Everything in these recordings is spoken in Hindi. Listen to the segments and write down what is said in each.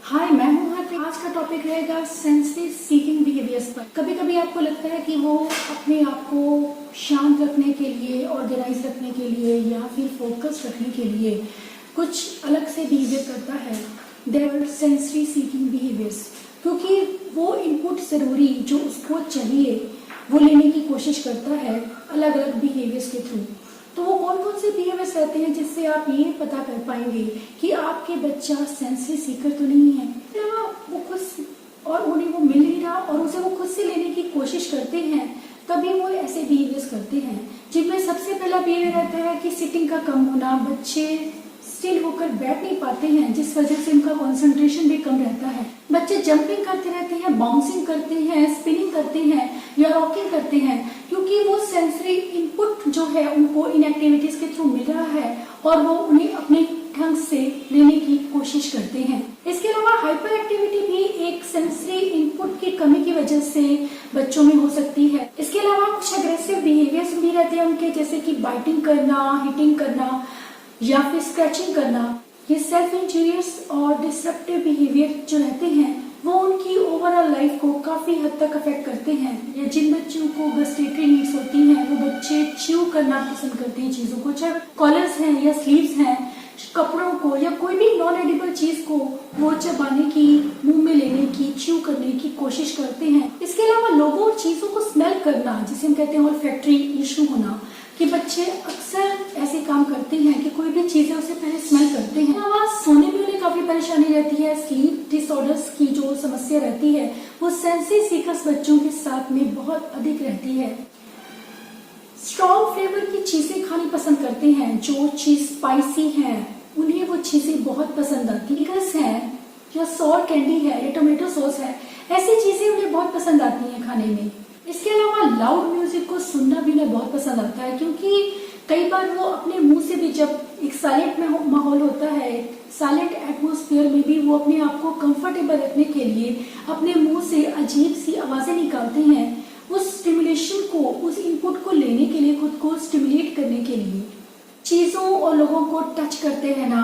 हाय, मैं हूँ हरप्रीत। आज का टॉपिक रहेगा सेंसरी सीकिंग बिहेवियर्स पर। कभी कभी आपको लगता है कि वो अपने आप को शांत रखने के लिए, ऑर्गेनाइज रखने के लिए या फिर फोकस रखने के लिए कुछ अलग से बिहेवियर करता है। देयर सेंसरी सीकिंग बिहेवियर्स, क्योंकि वो इनपुट ज़रूरी जो उसको चाहिए वो लेने की कोशिश करता है अलग अलग बिहेवियर्स के थ्रू। तो वो कौन कौन से बिहेवियर्स रहते हैं जिससे आप ये पता कर पाएंगे कि आपके बच्चा सेंसरी सीकर तो नहीं है, या वो खुद और उन्हें वो मिल नहीं रहा और उसे वो खुद से लेने की कोशिश करते हैं, तभी वो ऐसे बिहेवियर्स करते हैं। जिनमें सबसे पहला बिहेवियर रहता है कि सिटिंग का कम होना। बच्चे स्टिल होकर बैठ नहीं पाते हैं, जिस वजह से उनका कंसंट्रेशन भी कम रहता है। बच्चे जंपिंग करते रहते हैं, बाउंसिंग करते हैं, स्पिनिंग करते हैं या रॉकिंग करते हैं, क्योंकि वो सेंसरी इनपुट जो है उनको इन एक्टिविटीज के थ्रू मिल रहा है और वो उन्हें अपने ढंग से लेने की कोशिश करते हैं। इसके अलावा हाइपर एक्टिविटी भी एक सेंसरी इनपुट की कमी की वजह से बच्चों में हो सकती है। इसके अलावा कुछ अग्रेसिव बिहेवियर्स भी रहते हैं उनके, जैसे कि बाइटिंग करना, हिटिंग करना या फिर स्क्रैचिंग करना। ये सेल्फ इंजूरियस और डिस्ट्रक्टिव बिहेवियर जो रहते हैं वो उनकी ओवरऑल लाइफ को काफी हद तक अफेक्ट करते हैं। या जिन बच्चों को गस्टेटरी नीड्स होती हैं वो बच्चे च्यू करना पसंद करते हैं चीजों को, चाहे कॉलर्स हैं या स्लीव्स हैं, कपड़ों को या कोई भी नॉन एडिबल चीज को वो चबाने की, मुंह में लेने की, च्यू करने की कोशिश करते हैं। इसके अलावा लोगों और चीजों को स्मेल करना, जिसे हम कहते हैं ऑल्फैक्टरी इशू होना, कि बच्चे अक्सर ऐसे काम करते हैं कि कोई भी चीज है उसे पहले स्मेल करते हैं। आवाज सोने में उन्हें काफी परेशानी रहती है। स्लीप डिसऑर्डर्स की जो समस्या रहती है वो सेंसरी सीकर्स बच्चों के साथ में बहुत अधिक रहती है। स्ट्रॉन्ग फ्लेवर की चीजें खानी पसंद करते हैं। जो चीज स्पाइसी है उन्हें वो चीजें बहुत पसंद आती है, या सॉर कैंडी है या टोमेटो सॉस है, ऐसी चीजें उन्हें बहुत पसंद आती हैं खाने में। इसके अलावा लाउड म्यूजिक को सुनना भी उन्हें बहुत पसंद आता है, क्योंकि कई बार वो अपने मुंह से भी, जब एक साइलेंट माहौल होता है, साइलेंट एटमॉस्फेयर में भी वो अपने आप को कंफर्टेबल रखने के लिए अपने मुंह से अजीब सी आवाजें निकालते हैं, उस स्टिमुलेशन को, उस इनपुट को लेने के लिए, खुद को स्टिमुलेट करने के लिए। चीजों और लोगों को टच करते रहना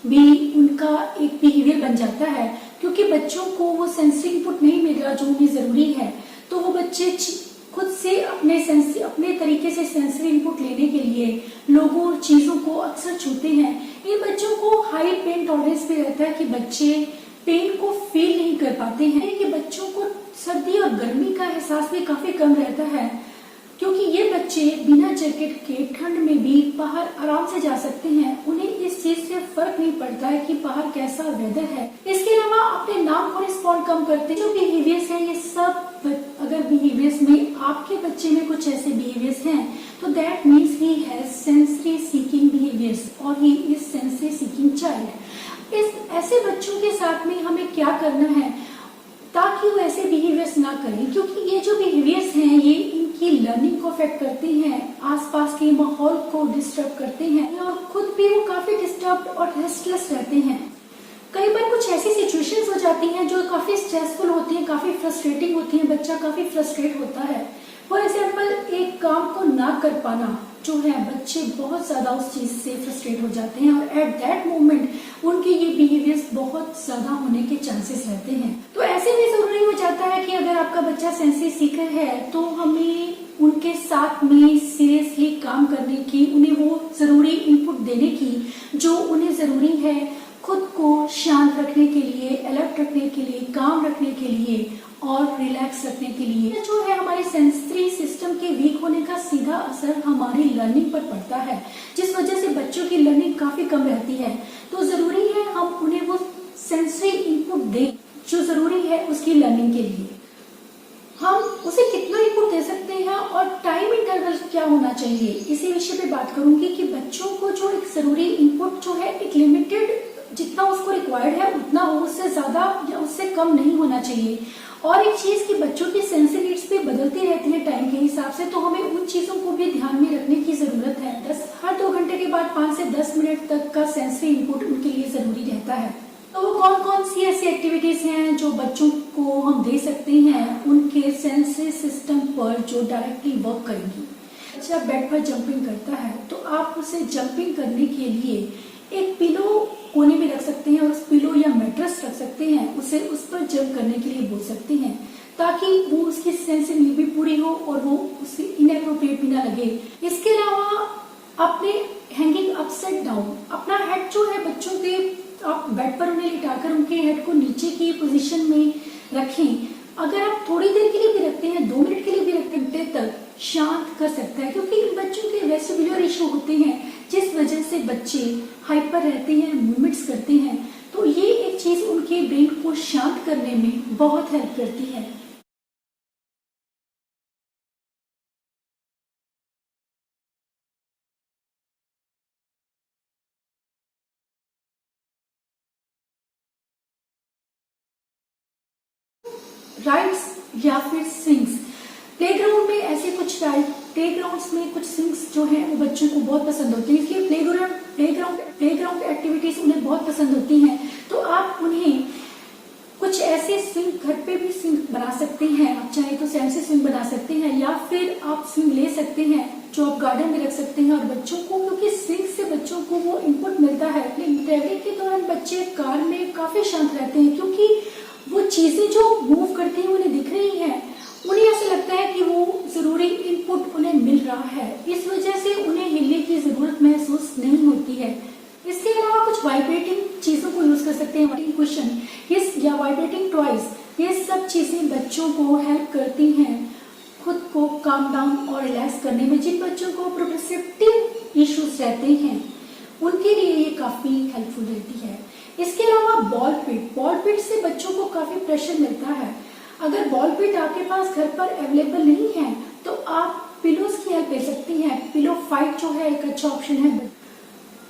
भी उनका एक बिहेवियर बन जाता है, क्योंकि बच्चों को वो सेंसरी इनपुट नहीं मिल रहा जो उन्हें जरूरी है, तो वो बच्चे खुद से अपने तरीके से सेंसरी इनपुट लेने के लिए लोगों और चीजों को अक्सर छूते हैं। इन बच्चों को हाई पेन टॉलरेंस भी रहता है कि बच्चे पेन को फील नहीं कर पाते हैं, कि बच्चों को सर्दी और गर्मी का एहसास भी काफी कम रहता है, क्योंकि ये बच्चे बिना जैकेट के ठंड में भी बाहर आराम से जा सकते हैं। उन्हें इस चीज से फर्क नहीं पड़ता है कि बाहर कैसा वेदर है। इसके अलावा अपने नाम को रिस्पॉन्ड कम करते हैं। जो बिहेवियर्स है ये सब, अगर बिहेवियर्स में आपके बच्चे में कुछ ऐसे बिहेवियर्स हैं तो that means he has sensory seeking behaviours और he is sensory seeking child. इस ऐसे बच्चों के साथ में हमें क्या करना है ताकि वो ऐसे बिहेवियर्स ना करें, क्योंकि ये जो बिहेवियर्स हैं ये इनकी लर्निंग को अफेक्ट करते हैं, आसपास के माहौल को डिस्टर्ब करते हैं और खुद भी वो काफी डिस्टर्ब और रेस्टलेस रहते हैं। कई बार कुछ ऐसी सिचुएशंस हो जाती हैं जो काफी स्ट्रेसफुल होती हैं, काफी फ्रस्ट्रेटिंग होती हैं, बच्चा काफी फ्रस्ट्रेट होता है। फॉर एग्जाम्पल, एक काम को ना कर पाना जो है, बच्चे बहुत ज्यादा उस चीज से फ्रस्ट्रेट हो जाते हैं और एट दैट मोमेंट उनके ये बिहेवियर्स बहुत ज्यादा होने के चांसेस रहते हैं। तो ऐसे में जरूरी हो जाता है कि अगर आपका बच्चा सेंसरी सीकर है तो हमें उनके साथ में सीरियसली काम करने की, उन्हें वो जरूरी इनपुट देने की जो उन्हें जरूरी है, खुद को शांत रखने के लिए, अलर्ट रखने के लिए, काम रखने के लिए और रिलैक्स रखने के लिए। जो है हमारे सेंसरी सिस्टम के वीक होने का सीधा असर हमारी लर्निंग पर पड़ता है, जिस वजह से बच्चों की लर्निंग काफी कम रहती है। तो जरूरी है हम उन्हें वो सेंसरी इनपुट दें जो जरूरी है उसकी लर्निंग के लिए। हम उसे कितना इनपुट दे सकते हैं और टाइम इंटरवल क्या होना चाहिए, इसी विषय पे बात करूंगी कि बच्चों को जो एक जरूरी इनपुट जो है एक लिमिटेड, जितना उसको रिक्वायर्ड है उतना हो, उससे ज्यादा या उससे कम नहीं होना चाहिए। और एक चीज कि बच्चों की सेंसरी नीड्स भी बदलती रहती है टाइम के हिसाब से, तो हमें उन चीजों को भी ध्यान में रखने की जरूरत है। हर 2 घंटे के बाद 5 से 10 मिनट तक का सेंसरी इनपुट उनके लिए जरूरी रहता है। तो वो कौन कौन सी ऐसी एक्टिविटीज हैं जो बच्चों को हम दे सकते हैं उनके सेंसरी सिस्टम पर जो डायरेक्टली वर्क करेंगी। बच्चा बेड पर जंपिंग करता है तो आप उसे जंपिंग करने के लिए एक पिलो कोने में रख सकते हैं और उस पिलो या मैट्रेस रख सकते हैं जंप करने के लिए बोल सकते हैं, ताकि वो उसकी सेंसिंग नीड भी पूरी हो और वो उससे इनएप्रोप्रिएट भी ना लगे। इसके अलावा अपने हैंगिंग अपसाइड डाउन, अपना हेड जो है बच्चों के, आप बेड पर उन्हें लिटाकर उनके हेड को नीचे की पोजीशन में रखें। अगर आप थोड़ी देर के लिए भी रखते हैं, 2 मिनट के लिए भी रखते हैं, घंटे तक शांत कर सकता है, क्योंकि इन बच्चों के वेस्टिबुलर इशू होते हैं जिस वजह से बच्चे हाइपर रहते हैं, मूवमेंट्स करते हैं। तो ये एक चीज उनके ब्रेन को शांत करने में बहुत हेल्प करती है। राइड्स या फिर स्विंग्स, प्लेग्राउंड में ऐसे कुछ प्लेग्राउंड्स में कुछ स्विंग्स जो हैं वो बच्चों को बहुत पसंद होती है, इसलिए प्लेग्राउंड एक्टिविटीज उन्हें बहुत पसंद होती हैं। तो आप उन्हें कुछ ऐसे स्विंग, घर पे भी स्विंग बना सकते हैं, आप चाहे तो सैंड से स्विंग बना सकते हैं, या फिर आप स्विंग ले सकते हैं जो आप गार्डन में रख सकते हैं। और बच्चों को, क्योंकि स्विंग से बच्चों को वो इनपुट मिलता है, ट्रैवलिंग के दौरान बच्चे कार में काफी शांत रहते हैं, क्योंकि वो चीजें जो मूव करती हैं उन्हें दिख रही हैं, उन्हें ऐसा लगता है कि वो जरूरी इनपुट उन्हें मिल रहा है, इस वजह से उन्हें हिलने की जरूरत महसूस नहीं होती है। इसके अलावा कुछ वाइब्रेटिंग चीजों को यूज कर सकते हैं, वाइब्रेटिंग कुशन या वाइब्रेटिंग टॉयज, ये सब चीजें बच्चों को हेल्प करती हैं खुद को काम डाउन और रिलैक्स करने में। जिन बच्चों को प्रोप्रोसेप्टिव इश्यूज रहते हैं उनके लिए ये काफी हेल्पफुल रहती है। इसके अलावा बॉल पिट से बच्चों को काफी प्रेशर मिलता है। अगर बॉल पिट आपके पास घर पर अवेलेबल नहीं है तो आप पिलोज की हेल्प ले सकती हैं। पिलो फाइट जो है एक अच्छा ऑप्शन है।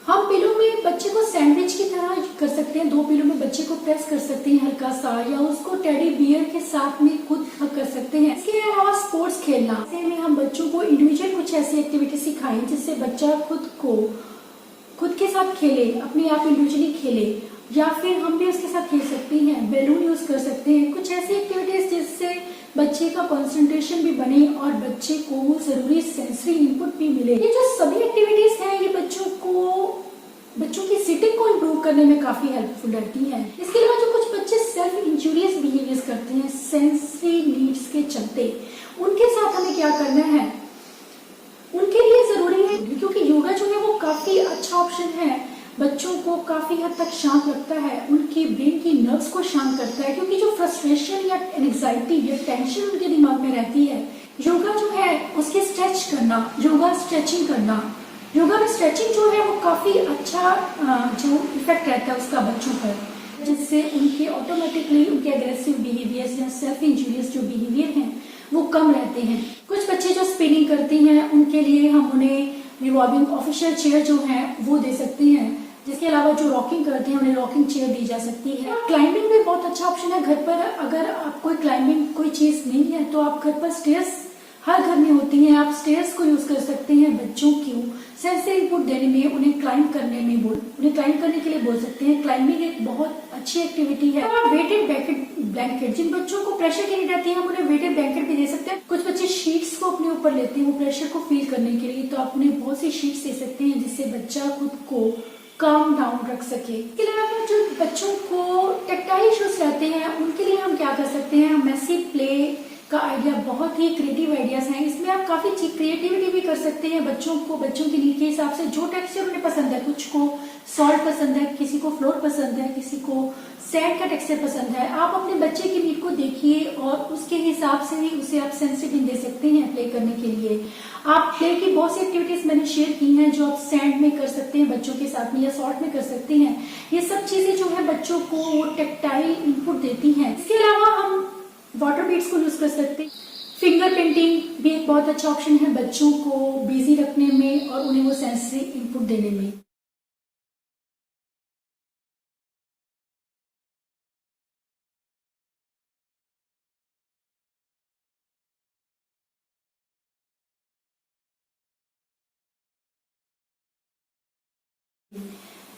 हम पिलो में बच्चे को सैंडविच की तरह कर सकते हैं, 2 पिलो में बच्चे को प्रेस कर सकते हैं हल्का सा, या उसको टेडी बियर के साथ में खुद कर सकते हैं। इसके अलावा स्पोर्ट्स खेलना, ऐसे में हम बच्चों को इंडिविजुअल कुछ ऐसी एक्टिविटी सिखाएं जिससे बच्चा खुद के साथ खेले, अपने आप इंडिविजुअली खेले, या फिर हम भी उसके साथ खेल सकते हैं, बैलून यूज कर सकते हैं, कुछ ऐसी एक्टिविटीज जिससे बच्चे का कंसंट्रेशन भी बने और बच्चे को जरूरी सेंसरी इनपुट भी मिले। ये जो सभी एक्टिविटीज हैं ये बच्चों की सिटिंग को इम्प्रूव करने में काफी हेल्पफुल रहती हैं। इसके अलावा जो कुछ बच्चे सेल्फ इंजूरियस बिहेवियर्स करते हैं सेंसरी नीड्स के चलते, उनके साथ हमें क्या करना है, उनके लिए जरूरी है, क्योंकि योगा जो है वो काफी अच्छा ऑप्शन है, बच्चों को काफी हद तक शांत रखता है, उनकी ब्रेन की नर्व्स को शांत करता है, क्योंकि जो फ्रस्ट्रेशन या एंजाइटी या टेंशन उनके दिमाग में रहती है, योगा जो है उसके स्ट्रेच करना, स्ट्रेचिंग करना, योगा में स्ट्रेचिंग जो है वो काफी अच्छा जो इफेक्ट रहता है उसका बच्चों पर, जिससे उनके ऑटोमेटिकली उनके एग्रेसिव बिहेवियर्स या सेल्फ इंजूरियस जो बिहेवियर हैं वो कम रहते हैं। कुछ बच्चे जो स्पिनिंग करते हैं उनके लिए हम उन्हें रिवॉल्विंग ऑफिशियल चेयर जो है वो दे सकते हैं। जिसके अलावा जो रॉकिंग करते हैं उन्हें रॉकिंग चेयर दी जा सकती है। क्लाइंबिंग भी बहुत अच्छा ऑप्शन है घर पर। अगर आप कोई चीज नहीं है तो आप घर पर स्टेयर्स हर घर में होती हैं, आप स्टेयर्स को यूज कर सकते हैं बच्चों को सेंसरी इनपुट देने में, उन्हें क्लाइंब करने के लिए बोल सकते हैं। क्लाइंबिंग एक बहुत अच्छी एक्टिविटी है। वेटेड ब्लैंकेट, जिन बच्चों को प्रेशर की नीड आती है हम उन्हें वेटेड ब्लैंकेट भी दे सकते हैं। कुछ बच्चे शीट्स को अपने ऊपर लेते हैं वो प्रेशर को फील करने के लिए, तो आप उन्हें बहुत सी शीट्स दे सकते हैं जिससे बच्चा खुद को काम डाउन रख सके। इसके अलावा जो बच्चों को टैक्टाइल इश्यूज रहते हैं उनके लिए हम क्या कर सकते हैं, मेसी प्ले का आइडिया बहुत ही क्रिएटिव आइडियाज हैं। इसमें आप काफी क्रिएटिविटी भी कर सकते हैं बच्चों की नीड के हिसाब से, जो टेक्सचर उन्हें पसंद है। कुछ को सॉल्ट पसंद है, किसी को फ्लोर पसंद है, किसी को सैंड का टेक्सचर पसंद है। आप अपने बच्चे की नीड को देखिए और उसके हिसाब से ही उसे आप सेंसिटिव दे सकते हैं प्ले करने के लिए। आप प्ले की बहुत सी एक्टिविटीज मैंने शेयर की हैं जो आप सैंड में कर सकते हैं बच्चों के साथ में, या सॉल्ट में कर सकते हैं। ये सब चीजें जो है बच्चों को टैक्टाइल इनपुट देती हैं। इसके अलावा हम वाटर बीड्स को यूज कर सकते हैं। फिंगर पेंटिंग भी एक बहुत अच्छा ऑप्शन है बच्चों को बिजी रखने में और उन्हें वो सेंसरी इनपुट देने में।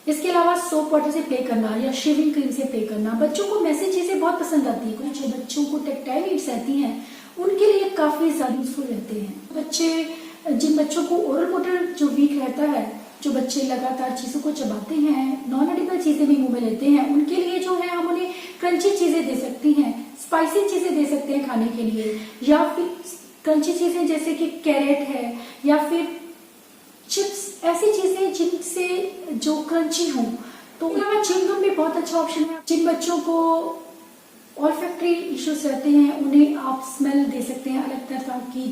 इसके अलावा सोप वाटर से प्ले करना या शेविंग क्रीम से प्ले करना, बच्चों को मैसी चीजें बहुत पसंद आती है। कुछ बच्चों को टैक्टाइल नीड्स रहती हैं उनके लिए काफी ज्यादा यूजफुल रहते हैं। जिन बच्चों को ओरल मोटर जो वीक रहता है, जो बच्चे लगातार चीजों को चबाते हैं, नॉन एडिबल चीजें भी मुंह में लेते हैं, उनके लिए जो है हम उन्हें क्रंची चीजें दे सकती हैं, स्पाइसी चीजें दे सकते हैं खाने के लिए, या फिर क्रंची चीजें जैसे कि कैरेट है या फिर चिप्स, ऐसी चीजें जिनसे जो क्रंची हो। तो च्युइंगम भी बहुत अच्छा ऑप्शन है। जिन बच्चों को ऑल्फैक्टरी इश्यूज रहते हैं उन्हें आप स्मेल दे सकते हैं अलग तरह की।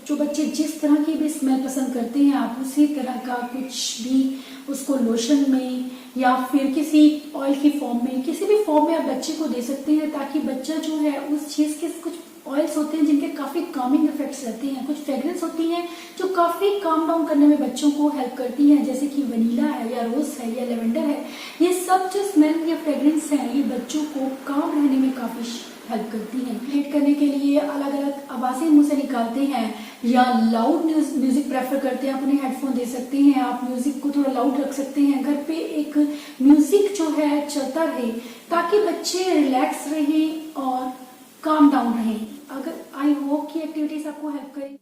जो बच्चे जिस तरह की भी स्मेल पसंद करते हैं, आप उसी तरह का कुछ भी उसको लोशन में या फिर किसी ऑयल की फॉर्म में, किसी भी फॉर्म में आप बच्चे को दे सकते हैं, ताकि बच्चा जो है उस चीज के कुछ ऑयल्स होते हैं जिनके काफी कामिंग इफेक्ट्स रहते हैं, कुछ फ्रेग्रेंस होती हैं जो काफी काम डाउन करने में बच्चों को हेल्प करती हैं, जैसे कि वनीला है या रोज है या लेवेंडर है। ये सब जो स्मेल या फ्रेग्रेंस है ये बच्चों को काम रहने में काफी हेल्प करती हैं। क्रिएट करने के लिए अलग अलग आवाजें मुंह से निकालते हैं या लाउड म्यूजिक प्रेफर करते हैं, आप उन्हें हेडफोन दे सकते हैं, आप म्यूजिक को थोड़ा लाउड रख सकते हैं, घर पे एक म्यूजिक जो है चलता रहे ताकि बच्चे रिलैक्स रहें और काम डाउन रहें। अगर आई होप की एक्टिविटीज आपको हेल्प करें।